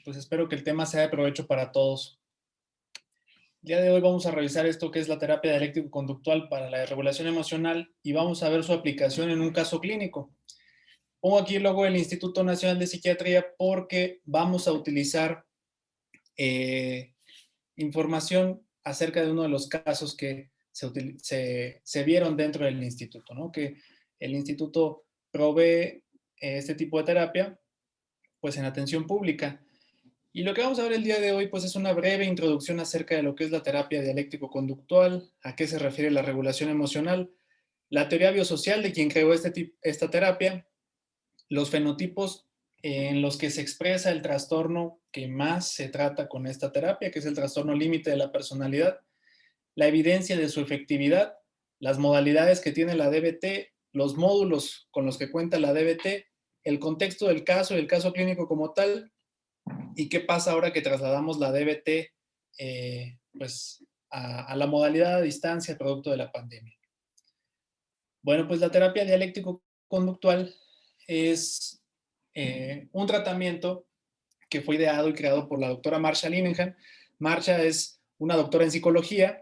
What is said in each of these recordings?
Pues espero que el tema sea de provecho para todos. El día de hoy vamos a revisar esto que es la terapia dialéctico-conductual para la regulación emocional y vamos a ver su aplicación en un caso clínico. Pongo aquí el logo del Instituto Nacional de Psiquiatría porque vamos a utilizar eh, información acerca de uno de los casos que se vieron dentro del instituto, ¿no? Que el instituto provee este tipo de terapia pues en atención pública. Y lo que vamos a ver el día de hoy, pues es una breve introducción acerca de lo que es la terapia dialéctico-conductual, a qué se refiere la regulación emocional, la teoría biosocial de quien creó esta terapia, los fenotipos en los que se expresa el trastorno que más se trata con esta terapia, que es el trastorno límite de la personalidad, la evidencia de su efectividad, las modalidades que tiene la DBT, los módulos con los que cuenta la DBT, el contexto del caso y el caso clínico como tal, y qué pasa ahora que trasladamos la DBT pues a la modalidad a distancia producto de la pandemia. Bueno, pues la terapia dialéctico-conductual es un tratamiento que fue ideado y creado por la doctora Marsha Linehan. Marsha es una doctora en psicología,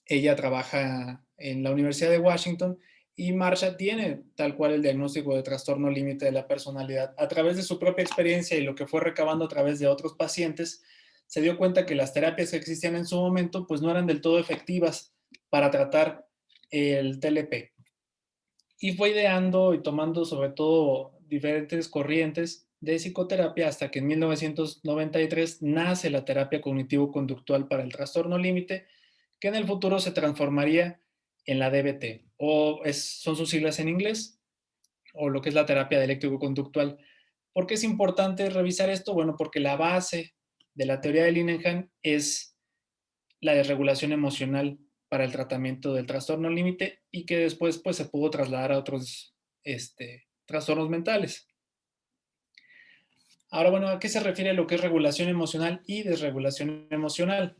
ella trabaja en la Universidad de Washington y Marsha tiene tal cual el diagnóstico de trastorno límite de la personalidad. A través de su propia experiencia y lo que fue recabando a través de otros pacientes, se dio cuenta que las terapias que existían en su momento pues no eran del todo efectivas para tratar el TLP. Y fue ideando y tomando sobre todo diferentes corrientes de psicoterapia hasta que en 1993 nace la terapia cognitivo-conductual para el trastorno límite, que en el futuro se transformaría en la DBT, son sus siglas en inglés, o lo que es la terapia dialéctico-conductual. ¿Por qué es importante revisar esto? Bueno, porque la base de la teoría de Linehan es la desregulación emocional para el tratamiento del trastorno límite y que después pues, se pudo trasladar a otros trastornos mentales. Ahora, bueno, ¿a qué se refiere lo que es regulación emocional y desregulación emocional?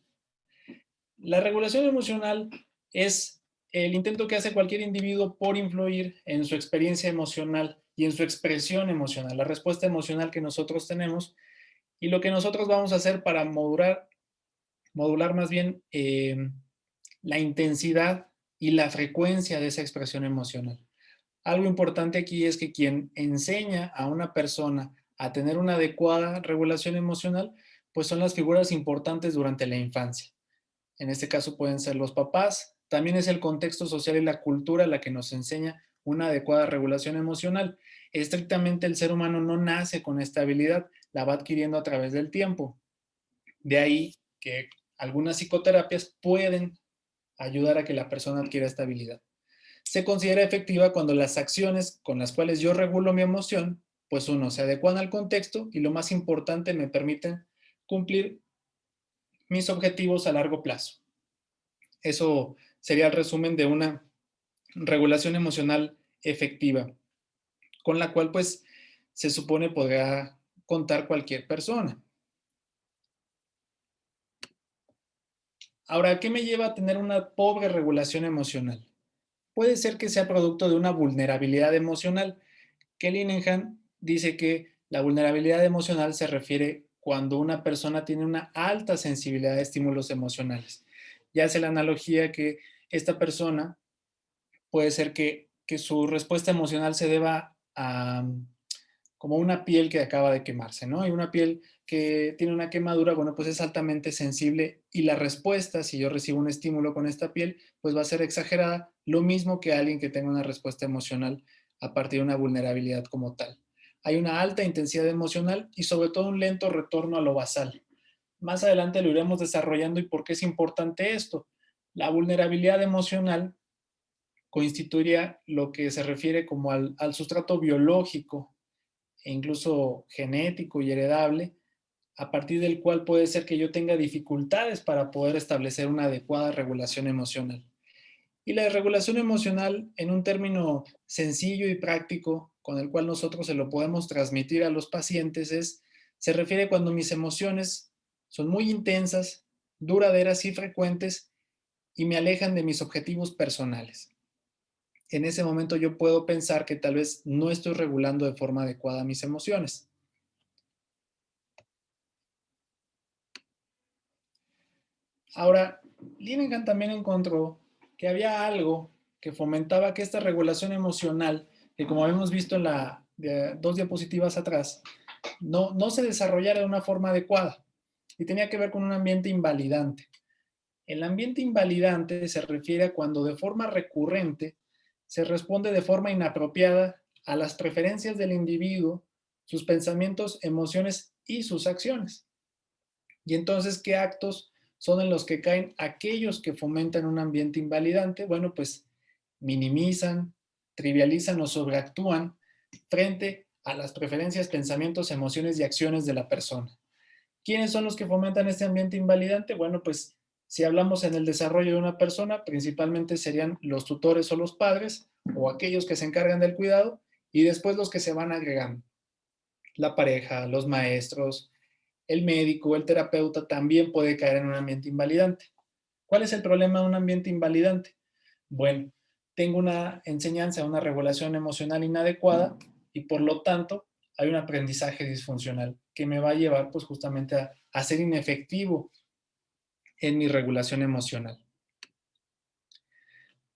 La regulación emocional es el intento que hace cualquier individuo por influir en su experiencia emocional y en su expresión emocional, la respuesta emocional que nosotros tenemos y lo que nosotros vamos a hacer para modular más bien la intensidad y la frecuencia de esa expresión emocional. Algo importante aquí es que quien enseña a una persona a tener una adecuada regulación emocional, pues son las figuras importantes durante la infancia. En este caso pueden ser los papás. También es el contexto social y la cultura la que nos enseña una adecuada regulación emocional. Estrictamente el ser humano no nace con esta habilidad, la va adquiriendo a través del tiempo. De ahí que algunas psicoterapias pueden ayudar a que la persona adquiera esta habilidad. Se considera efectiva cuando las acciones con las cuales yo regulo mi emoción, pues uno, se adecuan al contexto y lo más importante, me permiten cumplir mis objetivos a largo plazo. Eso sería el resumen de una regulación emocional efectiva, con la cual pues se supone podrá contar cualquier persona. Ahora, ¿qué me lleva a tener una pobre regulación emocional? Puede ser que sea producto de una vulnerabilidad emocional. Que Linehan dice que la vulnerabilidad emocional se refiere cuando una persona tiene una alta sensibilidad a estímulos emocionales. Ya hace la analogía que esta persona puede ser que su respuesta emocional se deba a como una piel que acaba de quemarse, ¿no? Y una piel que tiene una quemadura, bueno, pues es altamente sensible y la respuesta, si yo recibo un estímulo con esta piel, pues va a ser exagerada, lo mismo que alguien que tenga una respuesta emocional a partir de una vulnerabilidad como tal. Hay una alta intensidad emocional y sobre todo un lento retorno a lo basal. Más adelante lo iremos desarrollando y por qué es importante esto. La vulnerabilidad emocional constituiría lo que se refiere como al sustrato biológico e incluso genético y heredable, a partir del cual puede ser que yo tenga dificultades para poder establecer una adecuada regulación emocional. Y la regulación emocional, en un término sencillo y práctico, con el cual nosotros se lo podemos transmitir a los pacientes, se refiere cuando mis emociones son muy intensas, duraderas y frecuentes y me alejan de mis objetivos personales. En ese momento yo puedo pensar que tal vez no estoy regulando de forma adecuada mis emociones. Ahora, Linehan también encontró que había algo que fomentaba que esta regulación emocional, que como hemos visto en dos diapositivas atrás, no se desarrollara de una forma adecuada y tenía que ver con un ambiente invalidante. El ambiente invalidante se refiere a cuando de forma recurrente se responde de forma inapropiada a las preferencias del individuo, sus pensamientos, emociones y sus acciones. Y entonces, ¿qué actos son en los que caen aquellos que fomentan un ambiente invalidante? Bueno, pues minimizan, trivializan o sobreactúan frente a las preferencias, pensamientos, emociones y acciones de la persona. ¿Quiénes son los que fomentan este ambiente invalidante? Bueno, pues si hablamos en el desarrollo de una persona, principalmente serían los tutores o los padres o aquellos que se encargan del cuidado y después los que se van agregando. La pareja, los maestros, el médico, el terapeuta también puede caer en un ambiente invalidante. ¿Cuál es el problema de un ambiente invalidante? Bueno, tengo una enseñanza, una regulación emocional inadecuada y por lo tanto hay un aprendizaje disfuncional que me va a llevar pues justamente a ser inefectivo en mi regulación emocional.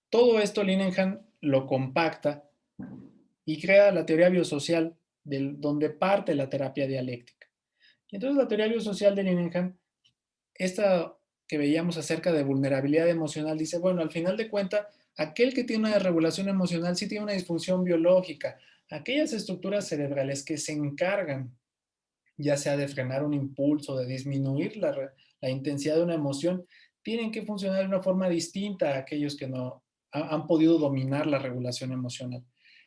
Todo esto Linehan lo compacta y crea la teoría biosocial donde parte la terapia dialéctica. Y entonces la teoría biosocial de Linehan, esta que veíamos acerca de vulnerabilidad emocional, dice, bueno, al final de cuentas, aquel que tiene una regulación emocional sí tiene una disfunción biológica. Aquellas estructuras cerebrales que se encargan, ya sea de frenar un impulso, de disminuir la intensidad de una emoción, tienen que funcionar de una forma distinta a aquellos que no han podido dominar la regulación emocional.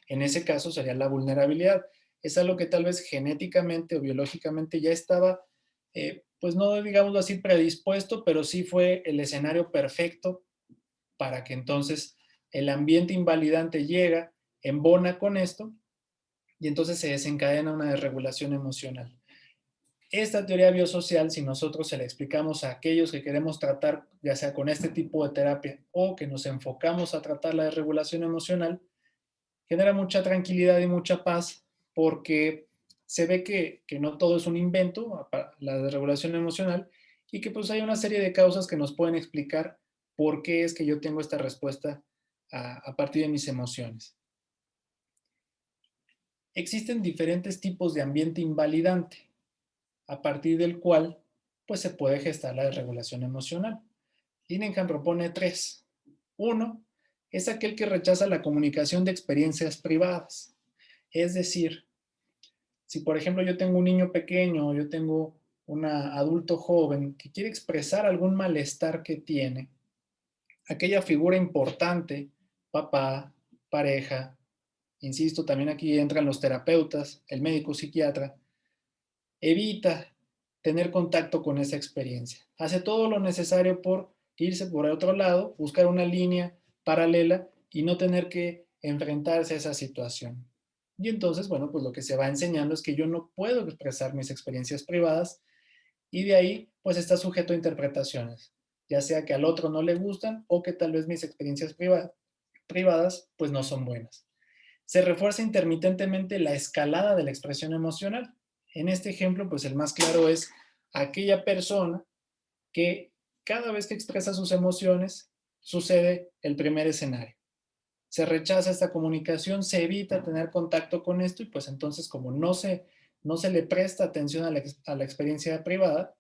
En ese caso sería la vulnerabilidad. Es algo que tal vez genéticamente o biológicamente ya estaba, pues no digámoslo así, predispuesto, pero sí fue el escenario perfecto para que entonces el ambiente invalidante llega, embona con esto y entonces se desencadena una desregulación emocional. Esta teoría biosocial, si nosotros se la explicamos a aquellos que queremos tratar, ya sea con este tipo de terapia o que nos enfocamos a tratar la desregulación emocional, genera mucha tranquilidad y mucha paz porque se ve que no todo es un invento, la desregulación emocional, y que pues hay una serie de causas que nos pueden explicar por qué es que yo tengo esta respuesta a partir de mis emociones. Existen diferentes tipos de ambiente invalidante, a partir del cual pues se puede gestar la desregulación emocional. Linehan propone tres. Uno es aquel que rechaza la comunicación de experiencias privadas. Es decir, si por ejemplo yo tengo un niño pequeño o yo tengo un adulto joven que quiere expresar algún malestar que tiene, aquella figura importante, papá, pareja, insisto, también aquí entran los terapeutas, el médico psiquiatra, evita tener contacto con esa experiencia. Hace todo lo necesario por irse por el otro lado, buscar una línea paralela y no tener que enfrentarse a esa situación. Y entonces, bueno, pues lo que se va enseñando es que yo no puedo expresar mis experiencias privadas y de ahí, pues está sujeto a interpretaciones, ya sea que al otro no le gustan o que tal vez mis experiencias privadas, pues no son buenas. Se refuerza intermitentemente la escalada de la expresión emocional. En este ejemplo, pues el más claro es aquella persona que cada vez que expresa sus emociones sucede el primer escenario. Se rechaza esta comunicación, se evita tener contacto con esto y pues entonces como no se le presta atención a la experiencia privada,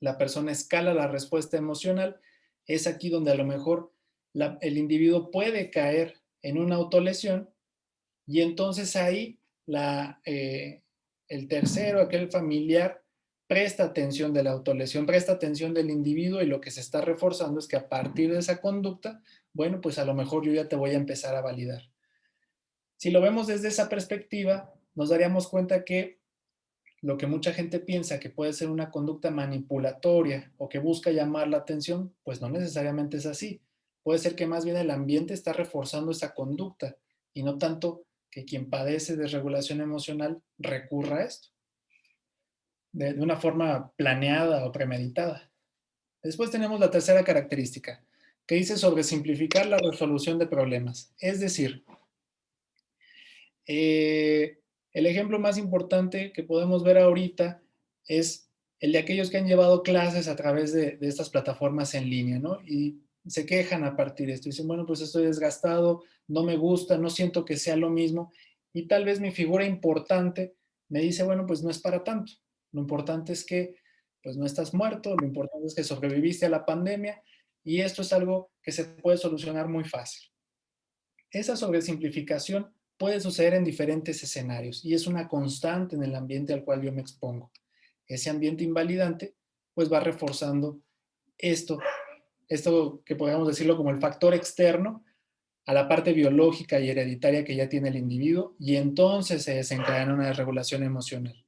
la persona escala la respuesta emocional. Es aquí donde a lo mejor el individuo puede caer en una autolesión y entonces ahí el tercero, aquel familiar, presta atención de la autolesión, presta atención del individuo y lo que se está reforzando es que a partir de esa conducta, bueno, pues a lo mejor yo ya te voy a empezar a validar. Si lo vemos desde esa perspectiva, nos daríamos cuenta que lo que mucha gente piensa que puede ser una conducta manipulatoria o que busca llamar la atención, pues no necesariamente es así. Puede ser que más bien el ambiente está reforzando esa conducta y no tanto que quien padece de regulación emocional recurra a esto de una forma planeada o premeditada. Después tenemos la tercera característica, que dice sobre simplificar la resolución de problemas. Es decir, el ejemplo más importante que podemos ver ahorita es el de aquellos que han llevado clases a través de estas plataformas en línea, ¿no? Y se quejan a partir de esto. Dicen, bueno, pues estoy desgastado, no me gusta, no siento que sea lo mismo. Y tal vez mi figura importante me dice, bueno, pues no es para tanto. Lo importante es que pues no estás muerto, lo importante es que sobreviviste a la pandemia y esto es algo que se puede solucionar muy fácil. Esa sobresimplificación puede suceder en diferentes escenarios y es una constante en el ambiente al cual yo me expongo. Ese ambiente invalidante pues va reforzando esto, esto que podríamos decirlo como el factor externo a la parte biológica y hereditaria que ya tiene el individuo y entonces se desencadena una desregulación emocional.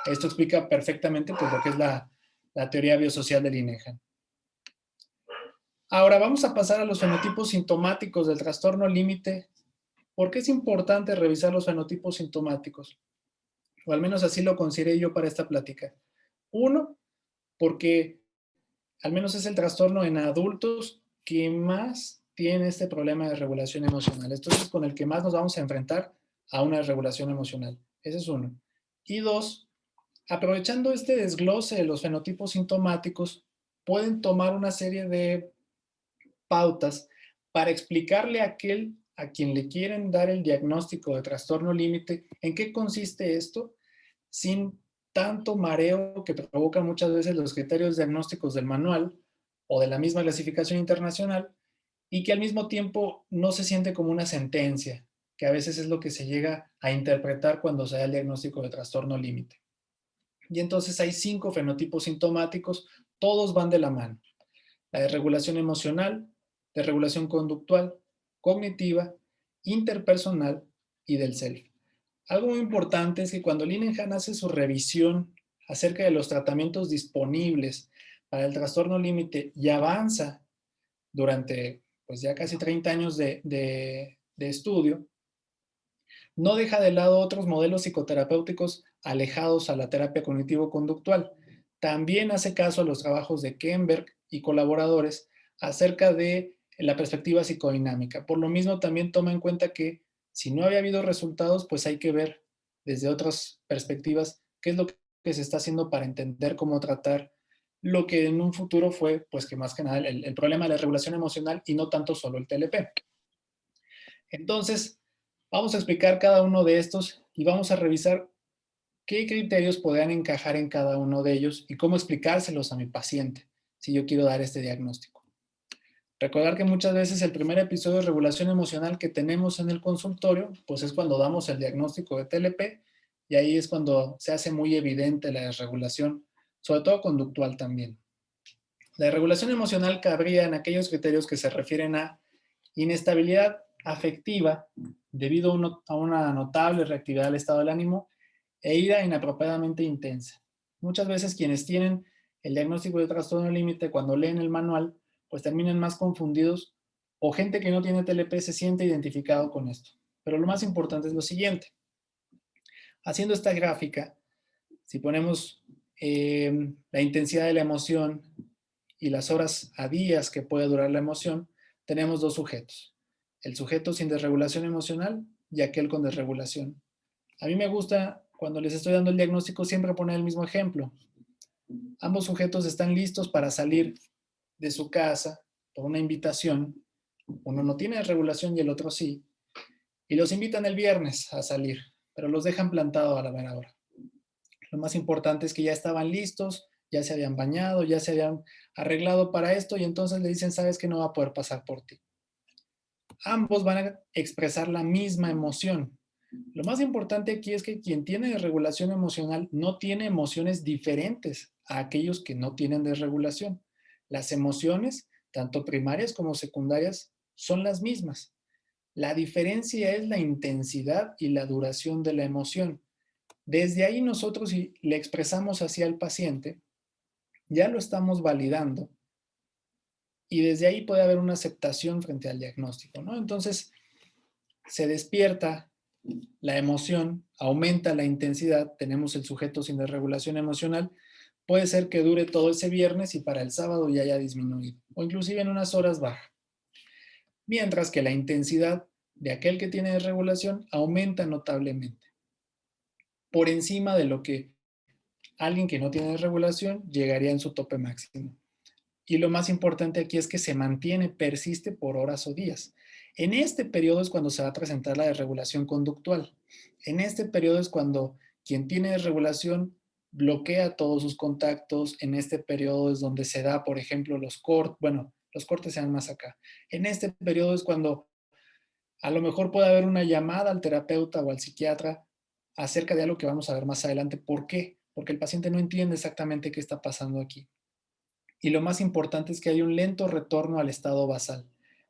Esto explica perfectamente pues, lo que es la teoría biosocial del INEGAN. Ahora vamos a pasar a los fenotipos sintomáticos del trastorno límite. ¿Por qué es importante revisar los fenotipos sintomáticos? O al menos así lo consideré yo para esta plática. Uno, porque al menos es el trastorno en adultos que más tiene este problema de regulación emocional. Esto es con el que más nos vamos a enfrentar a una regulación emocional. Ese es uno. Y dos, aprovechando este desglose de los fenotipos sintomáticos, pueden tomar una serie de pautas para explicarle a aquel a quien le quieren dar el diagnóstico de trastorno límite en qué consiste esto, sin tanto mareo que provocan muchas veces los criterios diagnósticos del manual o de la misma clasificación internacional y que al mismo tiempo no se siente como una sentencia, que a veces es lo que se llega a interpretar cuando se da el diagnóstico de trastorno límite. Y entonces hay 5 fenotipos sintomáticos, todos van de la mano. La de regulación emocional, de regulación conductual, cognitiva, interpersonal y del self. Algo muy importante es que cuando Linehan hace su revisión acerca de los tratamientos disponibles para el trastorno límite y avanza durante pues ya casi 30 años de estudio, no deja de lado otros modelos psicoterapéuticos alejados a la terapia cognitivo-conductual. También hace caso a los trabajos de Kemberg y colaboradores acerca de la perspectiva psicodinámica. Por lo mismo, también toma en cuenta que si no había habido resultados, pues hay que ver desde otras perspectivas qué es lo que se está haciendo para entender cómo tratar lo que en un futuro fue, pues que más que nada, el problema de la regulación emocional y no tanto solo el TLP. Entonces, vamos a explicar cada uno de estos y vamos a revisar qué criterios podrían encajar en cada uno de ellos y cómo explicárselos a mi paciente si yo quiero dar este diagnóstico. Recordar que muchas veces el primer episodio de regulación emocional que tenemos en el consultorio, pues es cuando damos el diagnóstico de TLP y ahí es cuando se hace muy evidente la desregulación, sobre todo conductual también. La regulación emocional cabría en aquellos criterios que se refieren a inestabilidad afectiva debido a una notable reactividad del estado del ánimo e ira inapropiadamente intensa. Muchas veces quienes tienen el diagnóstico de trastorno límite cuando leen el manual, pues terminan más confundidos o gente que no tiene TLP se siente identificado con esto. Pero lo más importante es lo siguiente. Haciendo esta gráfica, si ponemos la intensidad de la emoción y las horas a días que puede durar la emoción, tenemos dos sujetos. El sujeto sin desregulación emocional y aquel con desregulación. A mí me gusta, cuando les estoy dando el diagnóstico, siempre poner el mismo ejemplo. Ambos sujetos están listos para salir de su casa por una invitación. Uno no tiene desregulación y el otro sí. Y los invitan el viernes a salir, pero los dejan plantados a la mera hora. Lo más importante es que ya estaban listos, ya se habían bañado, ya se habían arreglado para esto y entonces le dicen, sabes que no va a poder pasar por ti. Ambos van a expresar la misma emoción. Lo más importante aquí es que quien tiene desregulación emocional no tiene emociones diferentes a aquellos que no tienen desregulación. Las emociones, tanto primarias como secundarias, son las mismas. La diferencia es la intensidad y la duración de la emoción. Desde ahí nosotros, si le expresamos hacia el paciente, ya lo estamos validando y desde ahí puede haber una aceptación frente al diagnóstico, ¿no? Entonces, se despierta la emoción, aumenta la intensidad, tenemos el sujeto sin desregulación emocional, puede ser que dure todo ese viernes y para el sábado ya haya disminuido, o inclusive en unas horas baja. Mientras que la intensidad de aquel que tiene desregulación aumenta notablemente, por encima de lo que Alguien que no tiene desregulación llegaría en su tope máximo. Y lo más importante aquí es que se mantiene, persiste por horas o días. En este periodo es cuando se va a presentar la desregulación conductual. En este periodo es cuando quien tiene desregulación bloquea todos sus contactos. En este periodo es donde se da, por ejemplo, los cortes. Bueno, los cortes se dan más acá. En este periodo es cuando a lo mejor puede haber una llamada al terapeuta o al psiquiatra acerca de algo que vamos a ver más adelante. ¿Por qué? Porque el paciente no entiende exactamente qué está pasando aquí. Y lo más importante es que hay un lento retorno al estado basal.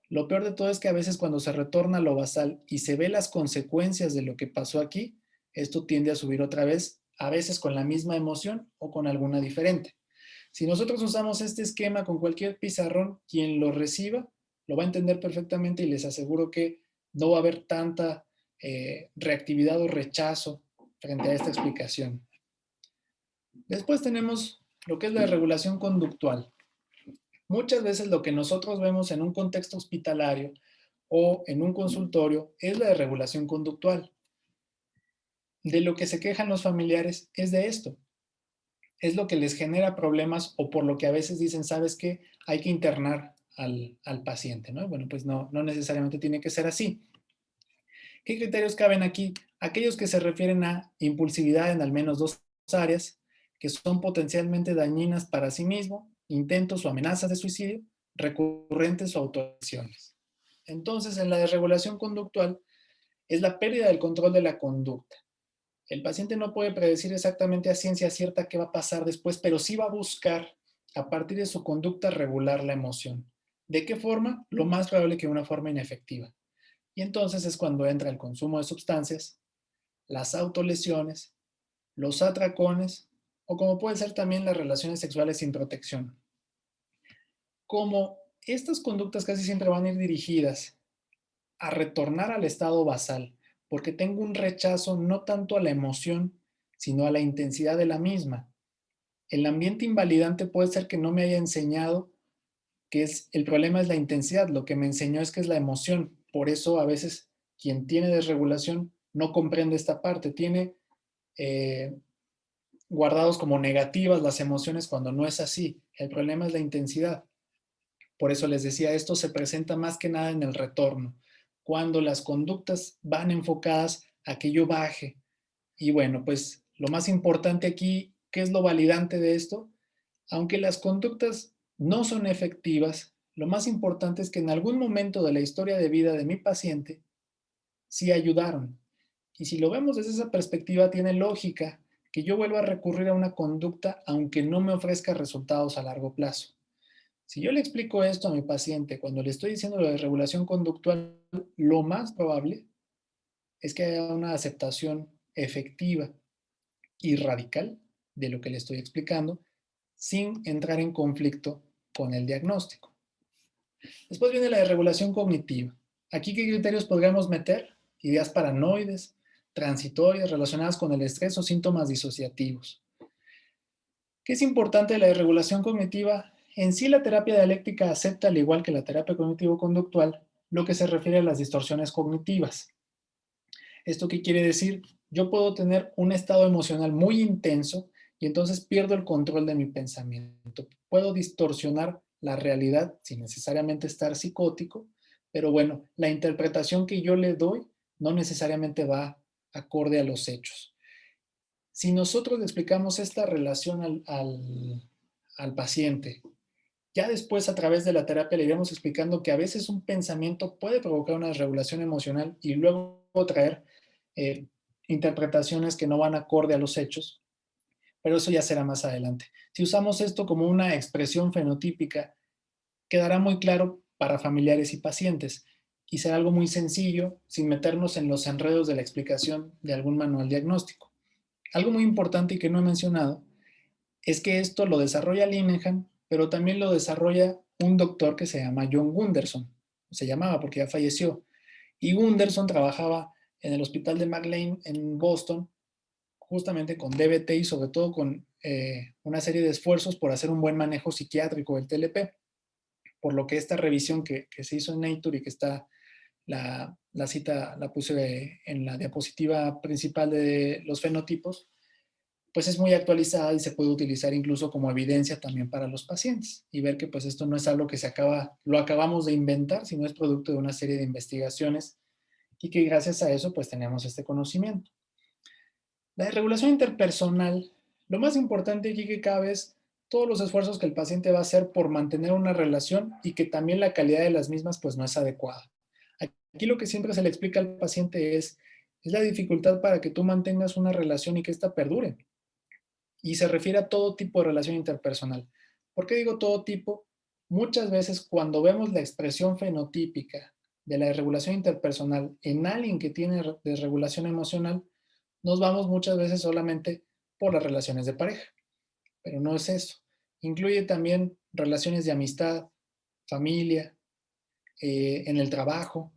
Lo peor de todo es que a veces cuando se retorna a lo basal y se ve las consecuencias de lo que pasó aquí, esto tiende a subir otra vez, a veces con la misma emoción o con alguna diferente. Si nosotros usamos este esquema con cualquier pizarrón, quien lo reciba lo va a entender perfectamente y les aseguro que no va a haber tanta reactividad o rechazo frente a esta explicación. Después tenemos lo que es la regulación conductual. Muchas veces lo que nosotros vemos en un contexto hospitalario o en un consultorio es la desregulación conductual. De lo que se quejan los familiares es de esto. Es lo que les genera problemas o por lo que a veces dicen, ¿sabes qué? Hay que internar al paciente, ¿no? Bueno, pues no necesariamente tiene que ser así. ¿Qué criterios caben aquí? Aquellos que se refieren a impulsividad en al menos dos áreas, que son potencialmente dañinas para sí mismo, intentos o amenazas de suicidio, recurrentes o autolesiones. Entonces, en la desregulación conductual es la pérdida del control de la conducta. El paciente no puede predecir exactamente a ciencia cierta qué va a pasar después, pero sí va a buscar, a partir de su conducta, regular la emoción. ¿De qué forma? Lo más probable que de una forma inefectiva. Y entonces es cuando entra el consumo de sustancias, las autolesiones, los atracones o como puede ser también las relaciones sexuales sin protección. Como estas conductas casi siempre van a ir dirigidas a retornar al estado basal, porque tengo un rechazo no tanto a la emoción, sino a la intensidad de la misma. El ambiente invalidante puede ser que no me haya enseñado que el problema es la intensidad, lo que me enseñó es que es la emoción. Por eso a veces quien tiene desregulación no comprende esta parte, tiene eh, guardados como negativas las emociones cuando no es así. El problema es la intensidad. Por eso les decía, esto se presenta más que nada en el retorno, cuando las conductas van enfocadas a que yo baje. Y bueno, pues lo más importante aquí, ¿qué es lo validante de esto? Aunque las conductas no son efectivas, lo más importante es que en algún momento de la historia de vida de mi paciente sí ayudaron. Y si lo vemos desde esa perspectiva, tiene lógica que yo vuelva a recurrir a una conducta aunque no me ofrezca resultados a largo plazo. Si yo le explico esto a mi paciente cuando le estoy diciendo lo de regulación conductual, lo más probable es que haya una aceptación efectiva y radical de lo que le estoy explicando sin entrar en conflicto con el diagnóstico. Después viene la desregulación cognitiva. Aquí, ¿qué criterios podríamos meter? Ideas paranoides, transitorias relacionadas con el estrés o síntomas disociativos. ¿Qué es importante de la desregulación cognitiva? En sí, la terapia dialéctica acepta, al igual que la terapia cognitivo-conductual, lo que se refiere a las distorsiones cognitivas. ¿Esto qué quiere decir? Yo puedo tener un estado emocional muy intenso y entonces pierdo el control de mi pensamiento. Puedo distorsionar la realidad sin necesariamente estar psicótico, pero bueno, la interpretación que yo le doy no necesariamente va acorde a los hechos. Si nosotros le explicamos esta relación al paciente, ya después a través de la terapia le iremos explicando que a veces un pensamiento puede provocar una desregulación emocional y luego traer eh, interpretaciones que no van acorde a los hechos, pero eso ya será más adelante. Si usamos esto como una expresión fenotípica, quedará muy claro para familiares y pacientes y será algo muy sencillo sin meternos en los enredos de la explicación de algún manual diagnóstico. Algo muy importante y que no he mencionado es que esto lo desarrolla Linehan, pero también lo desarrolla un doctor que se llama John Gunderson. Se llamaba porque ya falleció. Y Gunderson trabajaba en el hospital de McLean en Boston, justamente con DBT y sobre todo con una serie de esfuerzos por hacer un buen manejo psiquiátrico del TLP. Por lo que esta revisión que se hizo en Nature y que está la cita, la puse en la diapositiva principal de los fenotipos, pues es muy actualizada y se puede utilizar incluso como evidencia también para los pacientes y ver que pues esto no es algo que lo acabamos de inventar, sino es producto de una serie de investigaciones y que gracias a eso pues tenemos este conocimiento. La regulación interpersonal, lo más importante aquí que cabe es todos los esfuerzos que el paciente va a hacer por mantener una relación y que también la calidad de las mismas pues no es adecuada. Aquí lo que siempre se le explica al paciente es la dificultad para que tú mantengas una relación y que ésta perdure. Y se refiere a todo tipo de relación interpersonal. ¿Por qué digo todo tipo? Muchas veces cuando vemos la expresión fenotípica de la desregulación interpersonal en alguien que tiene desregulación emocional, nos vamos muchas veces solamente por las relaciones de pareja, pero no es eso. Incluye también relaciones de amistad, familia, en el trabajo.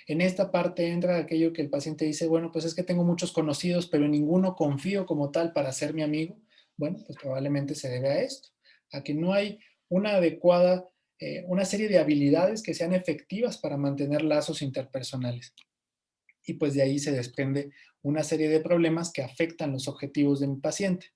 En esta parte entra aquello que el paciente dice, bueno, pues es que tengo muchos conocidos, pero en ninguno confío como tal para ser mi amigo. Bueno, pues probablemente se debe a esto, a que no hay una adecuada, una serie de habilidades que sean efectivas para mantener lazos interpersonales. Y pues de ahí se desprende una serie de problemas que afectan los objetivos de mi paciente.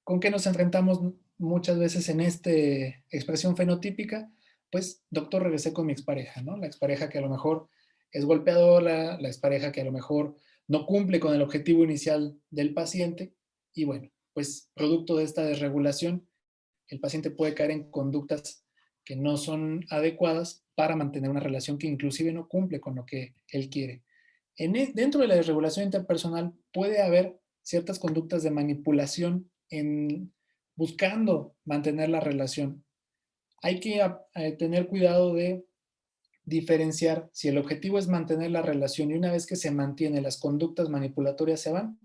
¿Con qué nos enfrentamos muchas veces en esta expresión fenotípica? Pues, doctor, regresé con mi expareja, ¿no? La expareja que a lo mejor es golpeadora, la expareja que a lo mejor no cumple con el objetivo inicial del paciente y bueno, pues producto de esta desregulación, el paciente puede caer en conductas que no son adecuadas para mantener una relación que inclusive no cumple con lo que él quiere. Dentro de la desregulación interpersonal puede haber ciertas conductas de manipulación en buscando mantener la relación. Hay que tener cuidado de diferenciar si el objetivo es mantener la relación y una vez que se mantiene las conductas manipulatorias se van,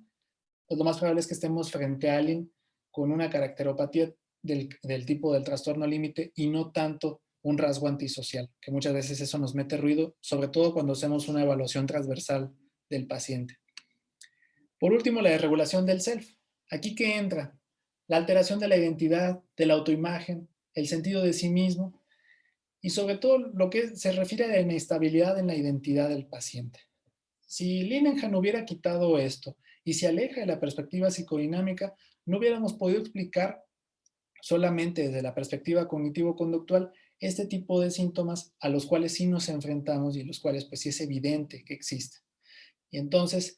pues lo más probable es que estemos frente a alguien con una caracteropatía del tipo del trastorno límite y no tanto un rasgo antisocial, que muchas veces eso nos mete ruido, sobre todo cuando hacemos una evaluación transversal del paciente. Por último, la desregulación del self. ¿Aquí qué entra? La alteración de la identidad, de la autoimagen, el sentido de sí mismo y sobre todo lo que se refiere a la inestabilidad en la identidad del paciente. Si Linehan hubiera quitado esto y se aleja de la perspectiva psicodinámica, no hubiéramos podido explicar solamente desde la perspectiva cognitivo-conductual este tipo de síntomas a los cuales sí nos enfrentamos y los cuales pues sí es evidente que existen. Y entonces,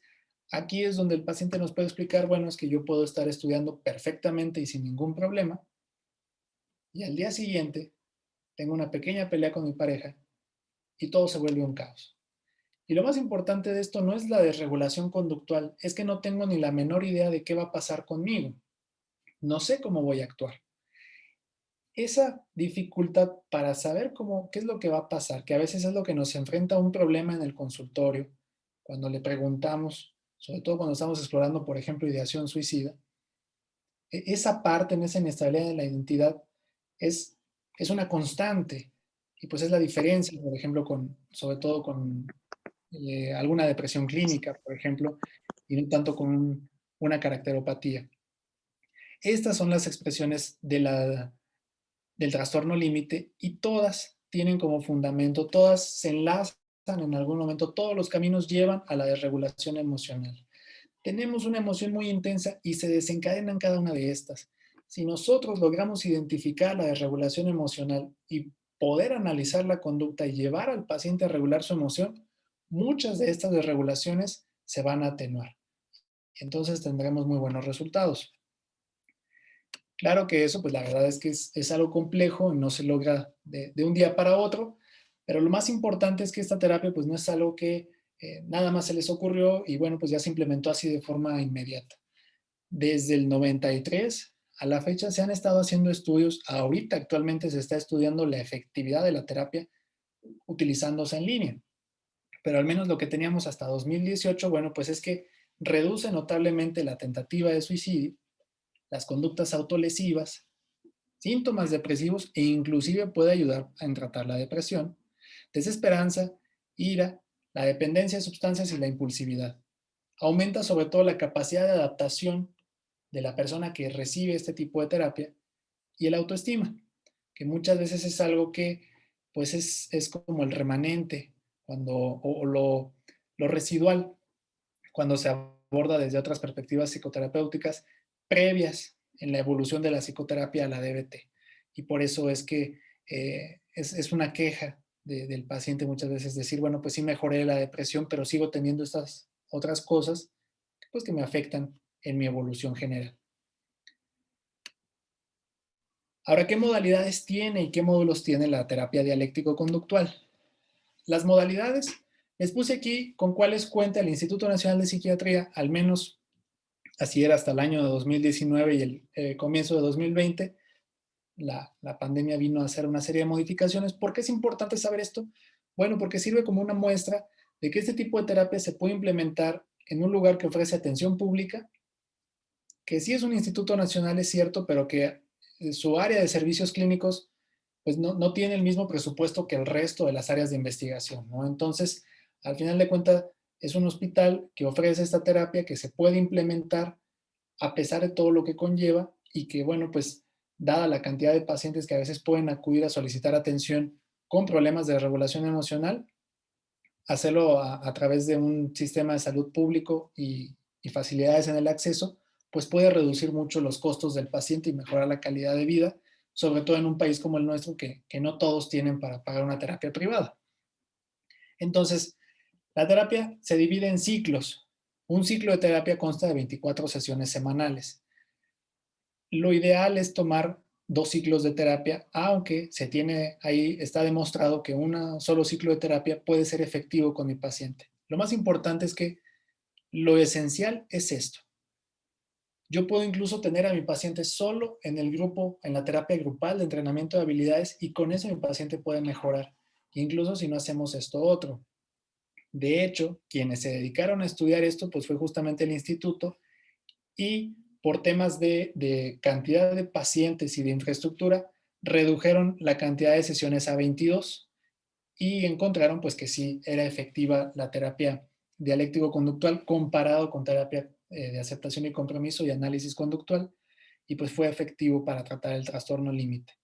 aquí es donde el paciente nos puede explicar, bueno, es que yo puedo estar estudiando perfectamente y sin ningún problema, y al día siguiente tengo una pequeña pelea con mi pareja y todo se vuelve un caos. Y lo más importante de esto no es la desregulación conductual, es que no tengo ni la menor idea de qué va a pasar conmigo. No sé cómo voy a actuar. Esa dificultad para saber qué es lo que va a pasar, que a veces es lo que nos enfrenta a un problema en el consultorio, cuando le preguntamos, sobre todo cuando estamos explorando, por ejemplo, ideación suicida, esa parte en esa inestabilidad de la identidad es, es una constante y pues es la diferencia, por ejemplo, sobre todo con alguna depresión clínica, por ejemplo, y no tanto con una caracteropatía. Estas son las expresiones del trastorno límite y todas tienen como fundamento, todas se enlazan en algún momento, todos los caminos llevan a la desregulación emocional. Tenemos una emoción muy intensa y se desencadenan cada una de estas. Si nosotros logramos identificar la desregulación emocional y poder analizar la conducta y llevar al paciente a regular su emoción, muchas de estas desregulaciones se van a atenuar. Entonces tendremos muy buenos resultados. Claro que eso, pues la verdad es que es algo complejo y no se logra de un día para otro, pero lo más importante es que esta terapia pues no es algo que nada más se les ocurrió y bueno, pues ya se implementó así de forma inmediata. Desde el 93 a la fecha se han estado haciendo estudios, ahorita actualmente se está estudiando la efectividad de la terapia utilizándose en línea, pero al menos lo que teníamos hasta 2018, bueno, pues es que reduce notablemente la tentativa de suicidio, las conductas autolesivas, síntomas depresivos e inclusive puede ayudar en tratar la depresión, desesperanza, ira, la dependencia de sustancias y la impulsividad. Aumenta sobre todo la capacidad de adaptación de la persona que recibe este tipo de terapia y el autoestima, que muchas veces es algo que pues es como el remanente o lo residual cuando se aborda desde otras perspectivas psicoterapéuticas previas en la evolución de la psicoterapia a la DBT. Y por eso es que es una queja del paciente muchas veces decir, bueno, pues sí mejoré la depresión, pero sigo teniendo estas otras cosas pues, que me afectan en mi evolución general. Ahora, ¿qué modalidades tiene y qué módulos tiene la terapia dialéctico-conductual? Las modalidades, les puse aquí con cuáles cuenta el Instituto Nacional de Psiquiatría, al menos así era hasta el año de 2019 y el comienzo de 2020. La pandemia vino a hacer una serie de modificaciones. ¿Por qué es importante saber esto? Bueno, porque sirve como una muestra de que este tipo de terapia se puede implementar en un lugar que ofrece atención pública, que sí es un instituto nacional, es cierto, pero que su área de servicios clínicos pues no tiene el mismo presupuesto que el resto de las áreas de investigación, ¿no? Entonces, al final de cuentas, es un hospital que ofrece esta terapia que se puede implementar a pesar de todo lo que conlleva y que, bueno, pues dada la cantidad de pacientes que a veces pueden acudir a solicitar atención con problemas de regulación emocional, hacerlo a través de un sistema de salud público y facilidades en el acceso, pues puede reducir mucho los costos del paciente y mejorar la calidad de vida, sobre todo en un país como el nuestro que no todos tienen para pagar una terapia privada. Entonces, la terapia se divide en ciclos. Un ciclo de terapia consta de 24 sesiones semanales. Lo ideal es tomar 2 ciclos de terapia, aunque se tiene ahí, está demostrado que un solo ciclo de terapia puede ser efectivo con mi paciente. Lo más importante es que lo esencial es esto. Yo puedo incluso tener a mi paciente solo en el grupo, en la terapia grupal de entrenamiento de habilidades y con eso mi paciente puede mejorar, incluso si no hacemos esto otro. De hecho, quienes se dedicaron a estudiar esto, pues fue justamente el instituto y por temas de cantidad de pacientes y de infraestructura, redujeron la cantidad de sesiones a 22 y encontraron pues que sí era efectiva la terapia dialéctico-conductual comparado con terapia de aceptación y compromiso y análisis conductual y pues fue efectivo para tratar el trastorno límite.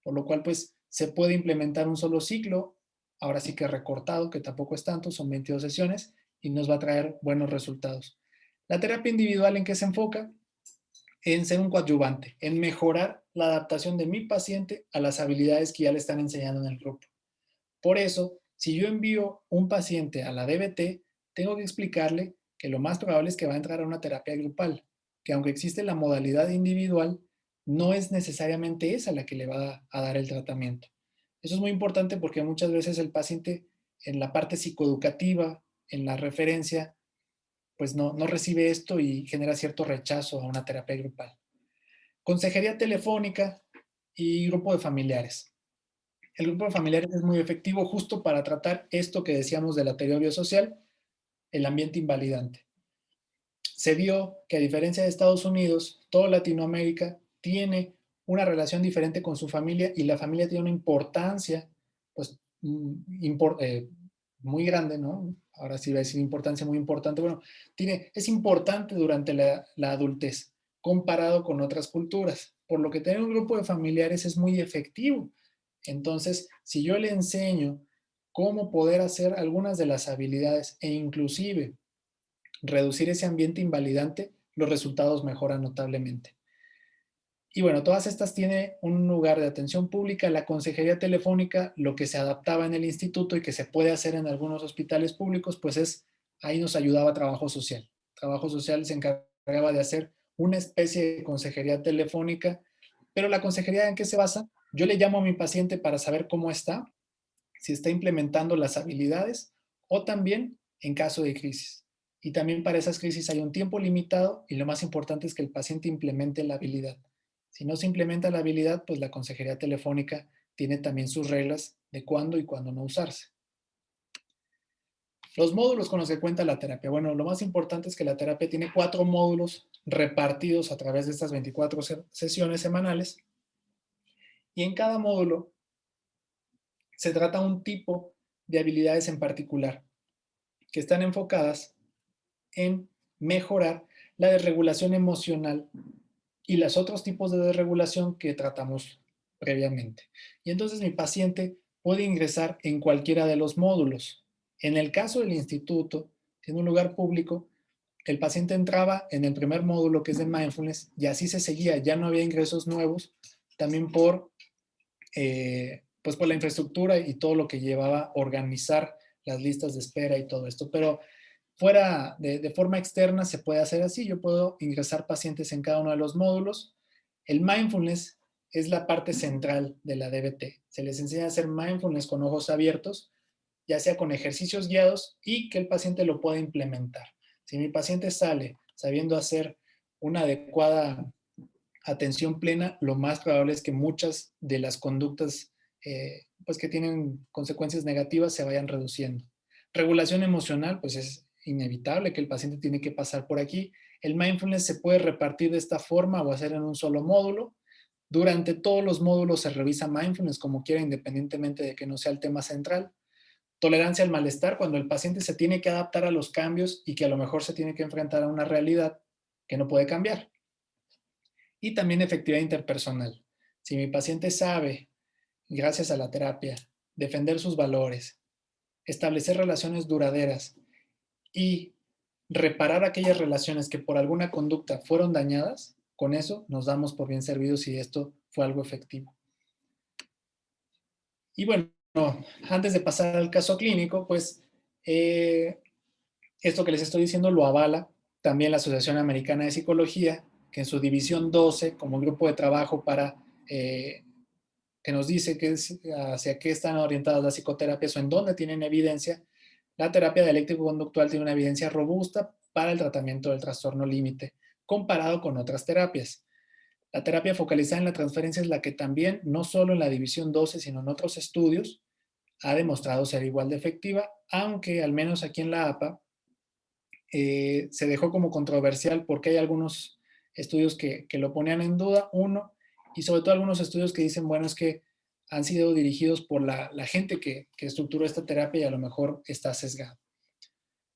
Por lo cual pues se puede implementar un solo ciclo, ahora sí que recortado, que tampoco es tanto, son 22 sesiones y nos va a traer buenos resultados. La terapia individual, ¿en qué se enfoca? En ser un coadyuvante, en mejorar la adaptación de mi paciente a las habilidades que ya le están enseñando en el grupo. Por eso, si yo envío un paciente a la DBT, tengo que explicarle que lo más probable es que va a entrar a una terapia grupal, que aunque existe la modalidad individual, no es necesariamente esa la que le va a dar el tratamiento. Eso es muy importante porque muchas veces el paciente en la parte psicoeducativa, en la referencia, pues no recibe esto y genera cierto rechazo a una terapia grupal. Consejería telefónica y grupo de familiares. El grupo de familiares es muy efectivo justo para tratar esto que decíamos de la teoría biosocial, el ambiente invalidante. Se vio que a diferencia de Estados Unidos, toda Latinoamérica tiene una relación diferente con su familia y la familia tiene una importancia pues, muy grande, ¿no? Ahora sí va a decir importancia muy importante. Bueno, es importante durante la adultez comparado con otras culturas, por lo que tener un grupo de familiares es muy efectivo. Entonces, si yo le enseño cómo poder hacer algunas de las habilidades e inclusive reducir ese ambiente invalidante, los resultados mejoran notablemente. Y bueno, todas estas tienen un lugar de atención pública. La consejería telefónica, lo que se adaptaba en el instituto y que se puede hacer en algunos hospitales públicos, pues ahí nos ayudaba trabajo social. Trabajo social se encargaba de hacer una especie de consejería telefónica, pero la consejería ¿en qué se basa? Yo le llamo a mi paciente para saber cómo está, si está implementando las habilidades o también en caso de crisis. Y también para esas crisis hay un tiempo limitado y lo más importante es que el paciente implemente la habilidad. Si no se implementa la habilidad, pues la consejería telefónica tiene también sus reglas de cuándo y cuándo no usarse. Los módulos con los que cuenta la terapia. Bueno, lo más importante es que la terapia tiene 4 módulos repartidos a través de estas 24 sesiones semanales y en cada módulo se trata un tipo de habilidades en particular que están enfocadas en mejorar la desregulación emocional y los otros tipos de desregulación que tratamos previamente. Y entonces mi paciente puede ingresar en cualquiera de los módulos. En el caso del instituto, en un lugar público, el paciente entraba en el primer módulo, que es de mindfulness, y así se seguía, ya no había ingresos nuevos, también pues por la infraestructura y todo lo que llevaba a organizar las listas de espera y todo esto. Pero fuera de forma externa se puede hacer así. Yo puedo ingresar pacientes en cada uno de los módulos. El mindfulness es la parte central de la DBT. Se les enseña a hacer mindfulness con ojos abiertos, ya sea con ejercicios guiados y que el paciente lo pueda implementar. Si mi paciente sale sabiendo hacer una adecuada atención plena, lo más probable es que muchas de las conductas pues que tienen consecuencias negativas se vayan reduciendo. Regulación emocional, pues es inevitable que el paciente tiene que pasar por aquí. El mindfulness se puede repartir de esta forma o hacer en un solo módulo. Durante todos los módulos se revisa mindfulness como quiera, independientemente de que no sea el tema central. Tolerancia al malestar, cuando el paciente se tiene que adaptar a los cambios y que a lo mejor se tiene que enfrentar a una realidad que no puede cambiar. Y también efectividad interpersonal. Si mi paciente sabe, gracias a la terapia, defender sus valores, establecer relaciones duraderas y reparar aquellas relaciones que por alguna conducta fueron dañadas, con eso nos damos por bien servidos si esto fue algo efectivo. Y bueno, antes de pasar al caso clínico, pues esto que les estoy diciendo lo avala también la Asociación Americana de Psicología, que en su división 12, como grupo de trabajo para que nos dice que es, hacia qué están orientadas las psicoterapias o en dónde tienen evidencia, la terapia dialéctico-conductual tiene una evidencia robusta para el tratamiento del trastorno límite, comparado con otras terapias. La terapia focalizada en la transferencia es la que también, no solo en la división 12, sino en otros estudios, ha demostrado ser igual de efectiva, aunque al menos aquí en la APA se dejó como controversial porque hay algunos estudios que lo ponían en duda, uno, y sobre todo algunos estudios que dicen, bueno, es que han sido dirigidos por la gente que estructuró esta terapia y a lo mejor está sesgado.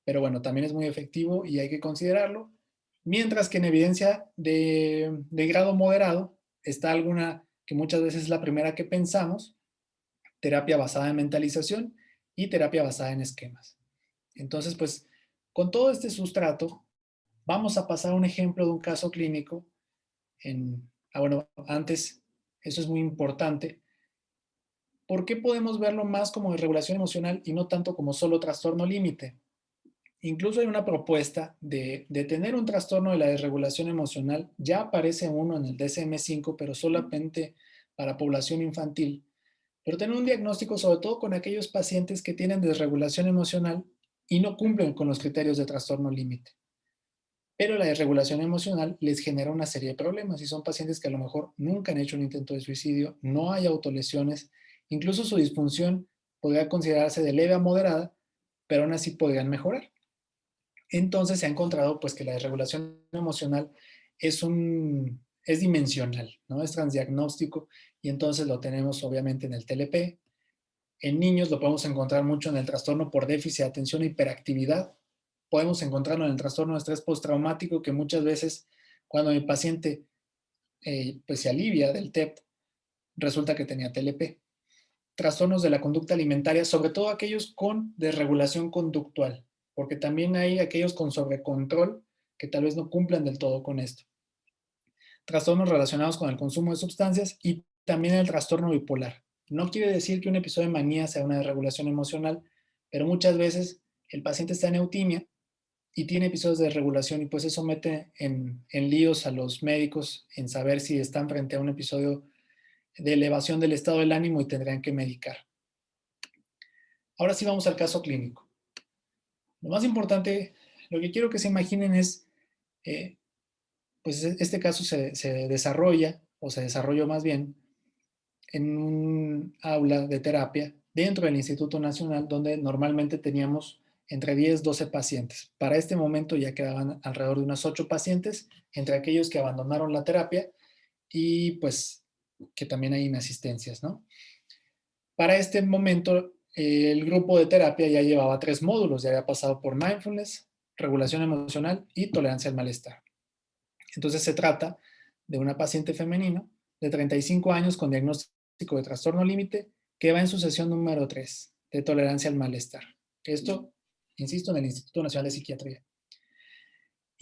Pero bueno, también es muy efectivo y hay que considerarlo. Mientras que en evidencia de grado moderado está alguna que muchas veces es la primera que pensamos, terapia basada en mentalización y terapia basada en esquemas. Entonces, pues, con todo este sustrato, vamos a pasar a un ejemplo de un caso clínico. Bueno, antes, eso es muy importante. ¿Por qué podemos verlo más como desregulación emocional y no tanto como solo trastorno límite? Incluso hay una propuesta de tener un trastorno de la desregulación emocional. Ya aparece uno en el DSM-5, pero solamente para población infantil. Pero tener un diagnóstico sobre todo con aquellos pacientes que tienen desregulación emocional y no cumplen con los criterios de trastorno límite. Pero la desregulación emocional les genera una serie de problemas y son pacientes que a lo mejor nunca han hecho un intento de suicidio, no hay autolesiones, incluso su disfunción podría considerarse de leve a moderada, pero aún así podrían mejorar. Entonces se ha encontrado pues que la desregulación emocional es dimensional, ¿no? Es transdiagnóstico y entonces lo tenemos obviamente en el TLP. En niños lo podemos encontrar mucho en el trastorno por déficit de atención e hiperactividad. Podemos encontrarlo en el trastorno de estrés postraumático, que muchas veces cuando el paciente pues se alivia del TEP, resulta que tenía TLP. Trastornos de la conducta alimentaria, sobre todo aquellos con desregulación conductual, porque también hay aquellos con sobrecontrol que tal vez no cumplan del todo con esto. Trastornos relacionados con el consumo de sustancias y también el trastorno bipolar. No quiere decir que un episodio de manía sea una desregulación emocional, pero muchas veces el paciente está en eutimia y tiene episodios de desregulación y pues eso mete en líos a los médicos en saber si están frente a un episodio de elevación del estado del ánimo y tendrían que medicar. Ahora sí vamos al caso clínico. Lo más importante, lo que quiero que se imaginen es, pues este caso se desarrolla, o se desarrolló más bien, en un aula de terapia dentro del Instituto Nacional, donde normalmente teníamos entre 10 12 pacientes. Para este momento ya quedaban alrededor de unos 8 pacientes, entre aquellos que abandonaron la terapia y pues que también hay inasistencias, ¿no? Para este momento, el grupo de terapia ya llevaba 3 módulos, ya había pasado por mindfulness, regulación emocional y tolerancia al malestar. Entonces se trata de una paciente femenina de 35 años con diagnóstico de trastorno límite que va en su sesión número 3 de tolerancia al malestar. Esto, insisto, en el Instituto Nacional de Psiquiatría.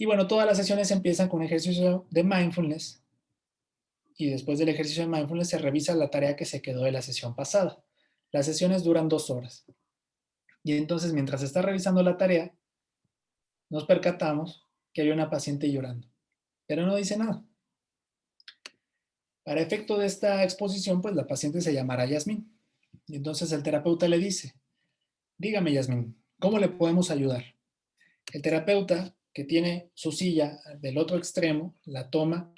Y bueno, todas las sesiones empiezan con un ejercicio de mindfulness y después del ejercicio de mindfulness se revisa la tarea que se quedó de la sesión pasada. Las sesiones duran 2 horas. Y entonces, mientras se está revisando la tarea, nos percatamos que hay una paciente llorando, pero no dice nada. Para efecto de esta exposición, pues la paciente se llamará Yasmín. Y entonces el terapeuta le dice, dígame Yasmín, ¿cómo le podemos ayudar? El terapeuta, que tiene su silla del otro extremo, la toma,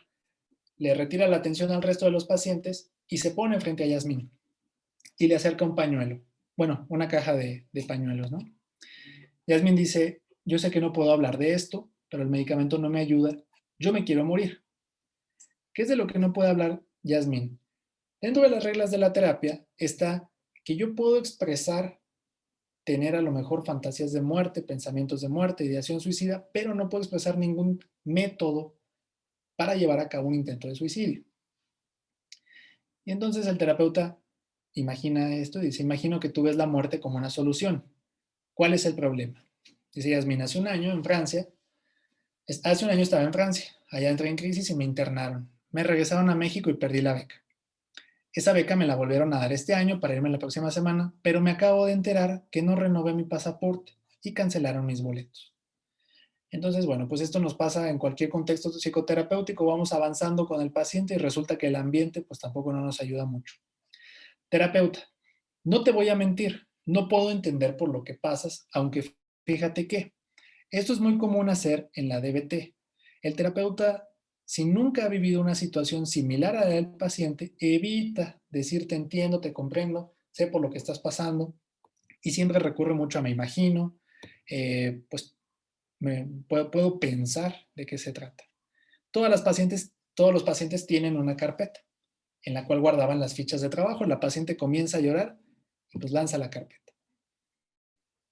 le retira la atención al resto de los pacientes y se pone frente a Yasmín y le acerca un pañuelo. Bueno, una caja de pañuelos, ¿no? Yasmín dice, yo sé que no puedo hablar de esto, pero el medicamento no me ayuda. Yo me quiero morir. ¿Qué es de lo que no puede hablar Yasmín? Dentro de las reglas de la terapia está que yo puedo expresar, tener a lo mejor fantasías de muerte, pensamientos de muerte, ideación suicida, pero no puedo expresar ningún método para llevar a cabo un intento de suicidio. Y entonces el terapeuta imagina esto y dice, imagino que tú ves la muerte como una solución. ¿Cuál es el problema? Dice Yasmín, hace un año en Francia, hace un año estaba en Francia, allá entré en crisis y me internaron. Me regresaron a México y perdí la beca. Esa beca me la volvieron a dar este año para irme la próxima semana, pero me acabo de enterar que no renové mi pasaporte y cancelaron mis boletos. Entonces, bueno, pues esto nos pasa en cualquier contexto psicoterapéutico, vamos avanzando con el paciente y resulta que el ambiente pues tampoco no nos ayuda mucho. Terapeuta, no te voy a mentir, no puedo entender por lo que pasas, aunque fíjate que esto es muy común hacer en la DBT. El terapeuta, si nunca ha vivido una situación similar a la del paciente, evita decir te entiendo, te comprendo, sé por lo que estás pasando y siempre recurre mucho a me imagino, pues puedo pensar de qué se trata. Todos los pacientes tienen una carpeta en la cual guardaban las fichas de trabajo. La paciente comienza a llorar y pues lanza la carpeta.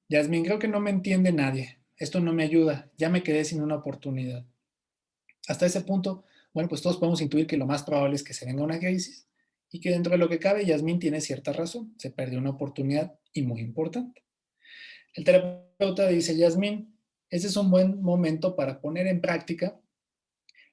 Yasmín, creo que no me entiende nadie. Esto no me ayuda. Ya me quedé sin una oportunidad. Hasta ese punto, bueno, pues todos podemos intuir que lo más probable es que se venga una crisis y que dentro de lo que cabe, Yasmín tiene cierta razón. Se perdió una oportunidad y muy importante. El terapeuta dice, Yasmín, ese es un buen momento para poner en práctica.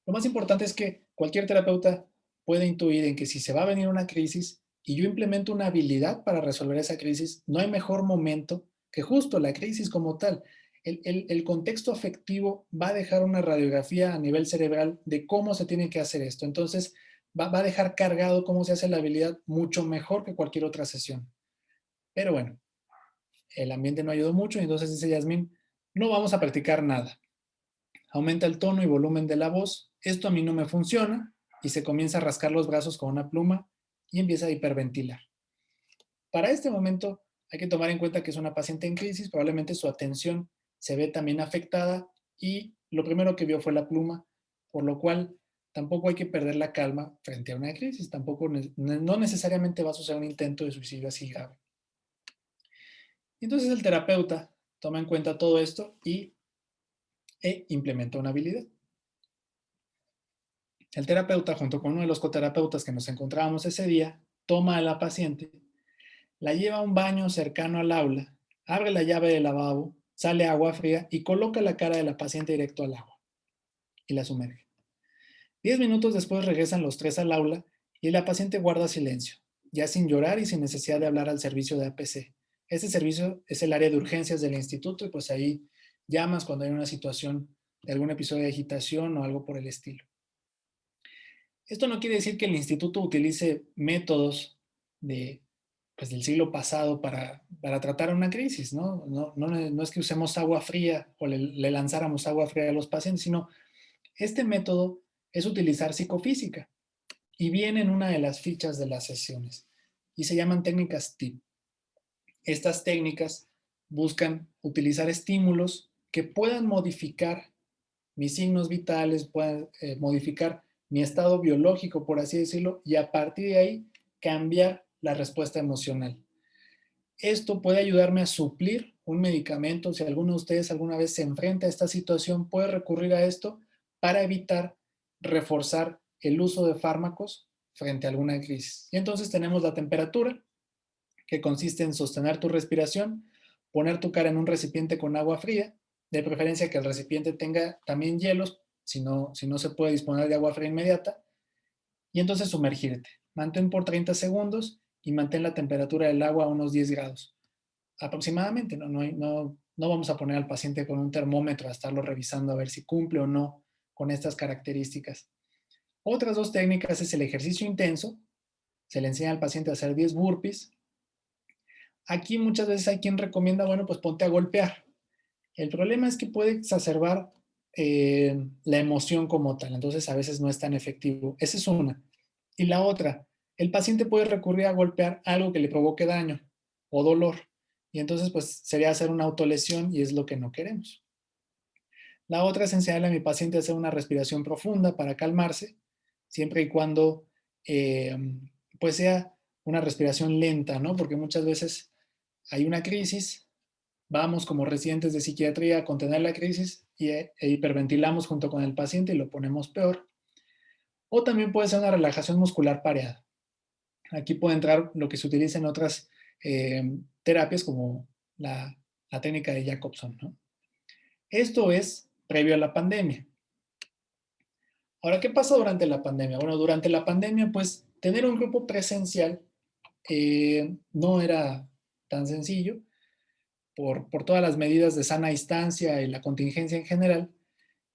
Lo más importante es que cualquier terapeuta puede intuir en que si se va a venir una crisis y yo implemento una habilidad para resolver esa crisis, no hay mejor momento que justo la crisis como tal. El contexto afectivo va a dejar una radiografía a nivel cerebral de cómo se tiene que hacer esto. Entonces, va a dejar cargado cómo se hace la habilidad mucho mejor que cualquier otra sesión. Pero bueno, el ambiente no ayudó mucho y entonces dice Yasmín, no vamos a practicar nada. Aumenta el tono y volumen de la voz. Esto a mí no me funciona y se comienza a rascar los brazos con una pluma y empieza a hiperventilar. Para este momento hay que tomar en cuenta que es una paciente en crisis, probablemente su atención se ve también afectada y lo primero que vio fue la pluma, por lo cual tampoco hay que perder la calma frente a una crisis, tampoco no necesariamente va a suceder un intento de suicidio así grave. Entonces el terapeuta toma en cuenta todo esto e implementa una habilidad. El terapeuta, junto con uno de los coterapeutas que nos encontrábamos ese día, toma a la paciente, la lleva a un baño cercano al aula, abre la llave del lavabo, sale agua fría y coloca la cara de la paciente directo al agua y la sumerge. 10 minutos después regresan los tres al aula y la paciente guarda silencio, ya sin llorar y sin necesidad de hablar al servicio de APC. Este servicio es el área de urgencias del instituto y pues ahí llamas cuando hay una situación de algún episodio de agitación o algo por el estilo. Esto no quiere decir que el instituto utilice métodos pues, del siglo pasado para tratar una crisis, ¿no? No es que usemos agua fría o le lanzáramos agua fría a los pacientes, sino este método es utilizar psicofísica y viene en una de las fichas de las sesiones y se llaman técnicas TIP. Estas técnicas buscan utilizar estímulos que puedan modificar mis signos vitales, puedan modificar mi estado biológico, por así decirlo, y a partir de ahí cambiar la respuesta emocional. Esto puede ayudarme a suplir un medicamento. Si alguno de ustedes alguna vez se enfrenta a esta situación, puede recurrir a esto para evitar reforzar el uso de fármacos frente a alguna crisis. Y entonces tenemos la temperatura, que consiste en sostener tu respiración, poner tu cara en un recipiente con agua fría de preferencia que el recipiente tenga también hielos, si no se puede disponer de agua fría inmediata, y entonces sumergirte. Mantén por 30 segundos y mantén la temperatura del agua a unos 10 grados aproximadamente. No vamos a poner al paciente con un termómetro a estarlo revisando a ver si cumple o no con estas características. Otras dos técnicas es el ejercicio intenso. Se le enseña al paciente a hacer 10 burpees. Aquí muchas veces hay quien recomienda, bueno, pues ponte a golpear. El problema es que puede exacerbar la emoción como tal, entonces a veces no es tan efectivo. Esa es una. Y la otra, el paciente puede recurrir a golpear algo que le provoque daño o dolor, y entonces pues sería hacer una autolesión y es lo que no queremos. La otra es enseñarle a mi paciente a hacer una respiración profunda para calmarse, siempre y cuando eh, pues sea una respiración lenta, ¿no? Porque muchas veces hay una crisis, vamos como residentes de psiquiatría a contener la crisis e hiperventilamos junto con el paciente y lo ponemos peor. O también puede ser una relajación muscular pareada. Aquí puede entrar lo que se utiliza en otras terapias como la técnica de Jacobson, ¿no? Esto es previo a la pandemia. Ahora, ¿qué pasa durante la pandemia? Bueno, durante la pandemia, pues tener un grupo presencial no era tan sencillo por todas las medidas de sana distancia y la contingencia en general.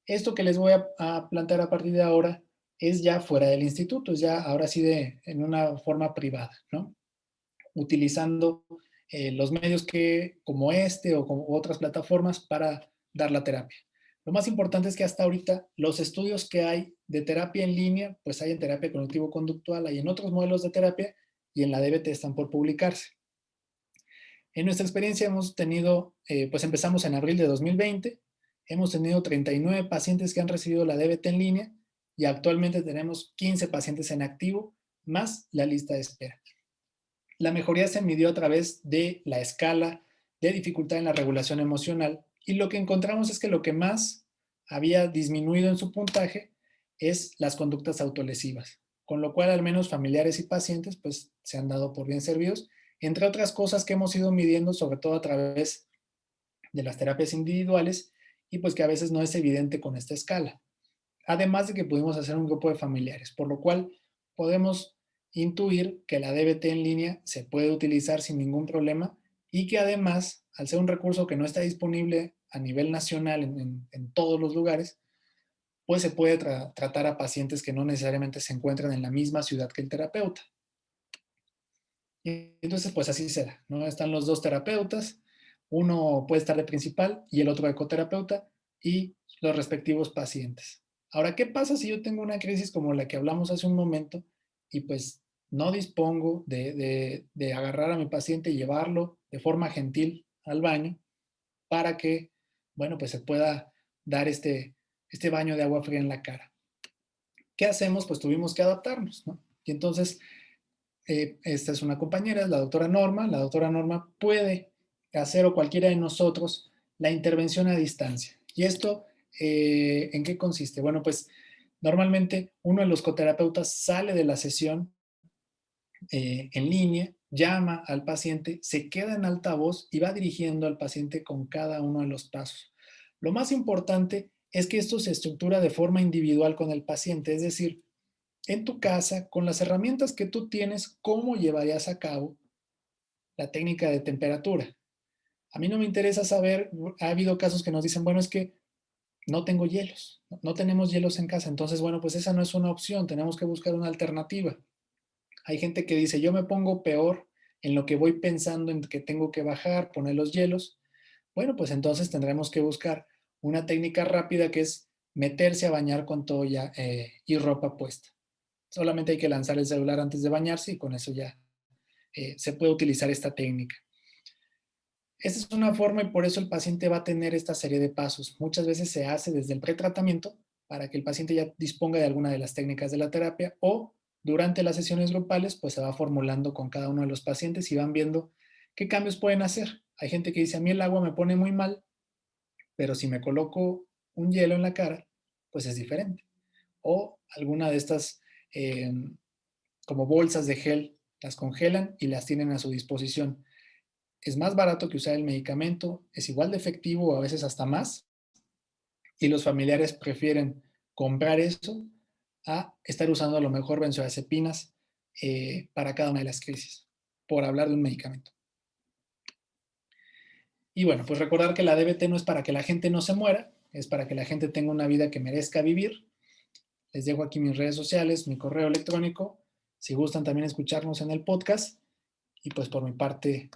Esto que les voy a plantear a partir de ahora es ya fuera del instituto, es ya ahora sí en una forma privada, ¿no? Utilizando los medios como este o como otras plataformas para dar la terapia. Lo más importante es que hasta ahorita los estudios que hay de terapia en línea, pues hay en terapia cognitivo-conductual, hay en otros modelos de terapia y en la DBT están por publicarse. En nuestra experiencia hemos tenido, pues empezamos en abril de 2020, hemos tenido 39 pacientes que han recibido la DBT en línea y actualmente tenemos 15 pacientes en activo, más la lista de espera. La mejoría se midió a través de la escala de dificultad en la regulación emocional y lo que encontramos es que lo que más había disminuido en su puntaje es las conductas autolesivas, con lo cual al menos familiares y pacientes pues se han dado por bien servidos, entre otras cosas que hemos ido midiendo sobre todo a través de las terapias individuales y pues que a veces no es evidente con esta escala. Además de que pudimos hacer un grupo de familiares, por lo cual podemos intuir que la DBT en línea se puede utilizar sin ningún problema y que además, al ser un recurso que no está disponible a nivel nacional en todos los lugares, pues se puede tratar a pacientes que no necesariamente se encuentran en la misma ciudad que el terapeuta. Y entonces, pues así será, ¿no? Están los dos terapeutas, uno puede estar de principal y el otro de coterapeuta y los respectivos pacientes. Ahora, ¿qué pasa si yo tengo una crisis como la que hablamos hace un momento y pues no dispongo de agarrar a mi paciente y llevarlo de forma gentil al baño para que, bueno, pues se pueda dar este baño de agua fría en la cara? ¿Qué hacemos? Pues tuvimos que adaptarnos, ¿no? Y entonces esta es una compañera, es la doctora Norma. La doctora Norma puede hacer o cualquiera de nosotros la intervención a distancia. ¿Y esto en qué consiste? Bueno, pues normalmente uno de los coterapeutas sale de la sesión en línea, llama al paciente, se queda en altavoz y va dirigiendo al paciente con cada uno de los pasos. Lo más importante es que esto se estructura de forma individual con el paciente, es decir, en tu casa, con las herramientas que tú tienes, cómo llevarías a cabo la técnica de temperatura. A mí no me interesa saber, ha habido casos que nos dicen, bueno, es que no tengo hielos, no tenemos hielos en casa, entonces, bueno, pues esa no es una opción, tenemos que buscar una alternativa. Hay gente que dice, yo me pongo peor en lo que voy pensando en que tengo que bajar, poner los hielos. Bueno, pues entonces tendremos que buscar una técnica rápida que es meterse a bañar con toalla y ropa puesta. Solamente hay que lanzar el celular antes de bañarse y con eso ya se puede utilizar esta técnica. Esta es una forma y por eso el paciente va a tener esta serie de pasos. Muchas veces se hace desde el pretratamiento para que el paciente ya disponga de alguna de las técnicas de la terapia o durante las sesiones grupales pues se va formulando con cada uno de los pacientes y van viendo qué cambios pueden hacer. Hay gente que dice, a mí el agua me pone muy mal, pero si me coloco un hielo en la cara, pues es diferente. O alguna de estas eh, como bolsas de gel, las congelan y las tienen a su disposición. es más barato que usar el medicamento, es igual de efectivo o a veces hasta más, y los familiares prefieren comprar eso a estar usando a lo mejor benzodiazepinas para cada una de las crisis, por hablar de un medicamento. Y bueno, pues recordar que la DBT no es para que la gente no se muera, es para que la gente tenga una vida que merezca vivir. Les dejo aquí mis redes sociales, mi correo electrónico, si gustan también escucharnos en el podcast. Y pues por mi parte,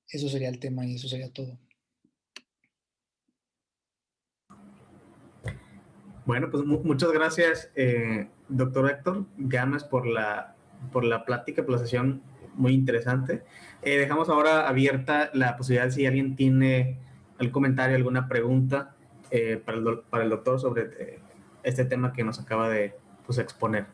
eso sería el tema y eso sería todo. Bueno, pues muchas gracias, doctor Héctor Gámez, por la plática, por la sesión muy interesante. Dejamos ahora abierta la posibilidad si alguien tiene algún comentario, alguna pregunta para el doctor sobre este tema que nos acaba de exponer.